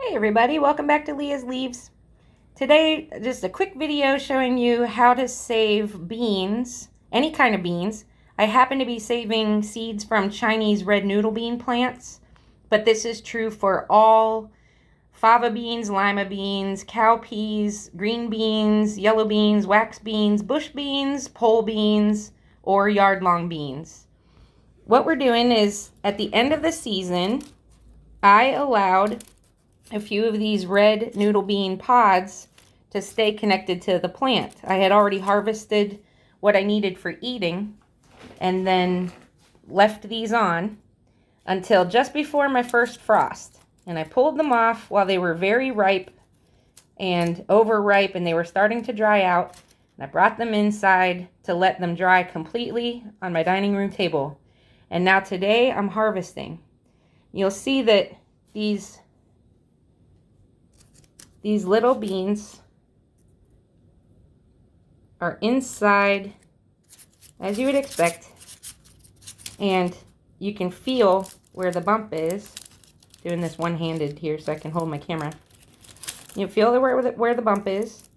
Hey everybody, welcome back to Leah's Leaves. Today, just a quick video showing you how to save beans, any kind of beans. I happen to be saving seeds from Chinese red noodle bean plants, but this is true for all fava beans, lima beans, cowpeas, green beans, yellow beans, wax beans, bush beans, pole beans, or yard-long beans. What we're doing is, at the end of the season, I allowed a few of these red noodle bean pods to stay connected to the plant. I had already harvested what I needed for eating and then left these on until just before my first frost. And I pulled them off while they were very ripe and overripe and they were starting to dry out. And I brought them inside to let them dry completely on my dining room table. And now today I'm harvesting. You'll see that these little beans are inside, as you would expect, and you can feel where the bump is. Doing this one-handed here so I can hold my camera. You feel where the bump is,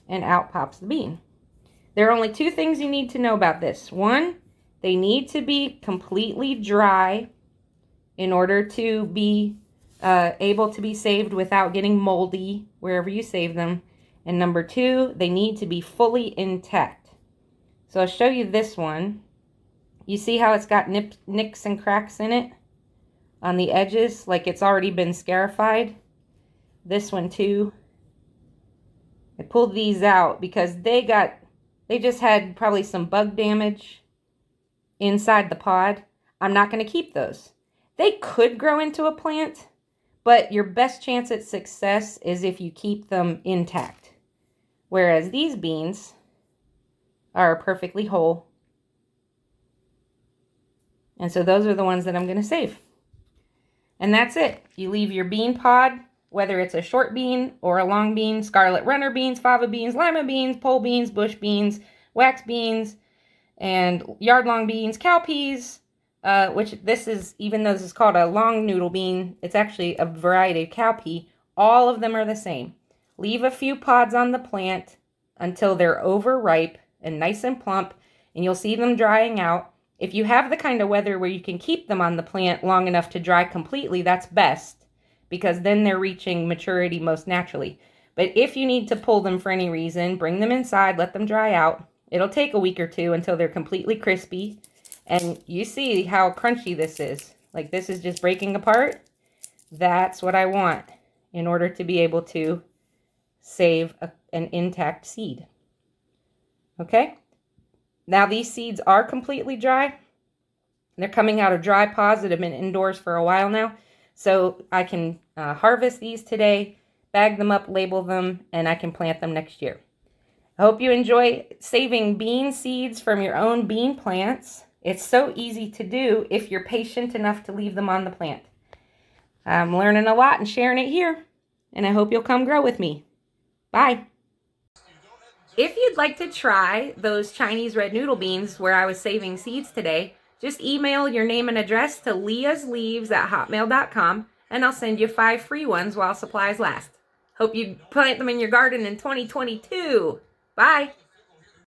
and out pops the bean. There are only two things you need to know about this. One, they need to be completely dry in order to be able to be saved without getting moldy wherever you save them. And number two, they need to be fully intact. So I'll show you this one. You see how it's got nicks and cracks in it on the edges, like it's already been scarified. This one too. I pulled these out because they just had probably some bug damage inside the pod. I'm not going to keep those. They could grow into a plant, but your best chance at success is if you keep them intact. Whereas these beans are perfectly whole. And so those are the ones that I'm going to save. And that's it. You leave your bean pod, whether it's a short bean or a long bean, scarlet runner beans, fava beans, lima beans, pole beans, bush beans, wax beans, and yard-long beans, cowpeas, which this is, even though this is called a long noodle bean, it's actually a variety of cowpea. All of them are the same. Leave a few pods on the plant until they're overripe and nice and plump, and you'll see them drying out. If you have the kind of weather where you can keep them on the plant long enough to dry completely, that's best, because then they're reaching maturity most naturally. But if you need to pull them for any reason, bring them inside, let them dry out. It'll take a week or two until they're completely crispy. And you see how crunchy this is. Like, this is just breaking apart. That's what I want in order to be able to save an intact seed. Okay? Now these seeds are completely dry. They're coming out of dry pods that have been indoors for a while now. So I can harvest these today, bag them up, label them, and I can plant them next year. I hope you enjoy saving bean seeds from your own bean plants. It's so easy to do if you're patient enough to leave them on the plant. I'm learning a lot and sharing it here, and I hope you'll come grow with me. Bye. If you'd like to try those Chinese red noodle beans where I was saving seeds today, just email your name and address to leahsleaves@hotmail.com, and I'll send you 5 free ones while supplies last. Hope you plant them in your garden in 2022. Bye.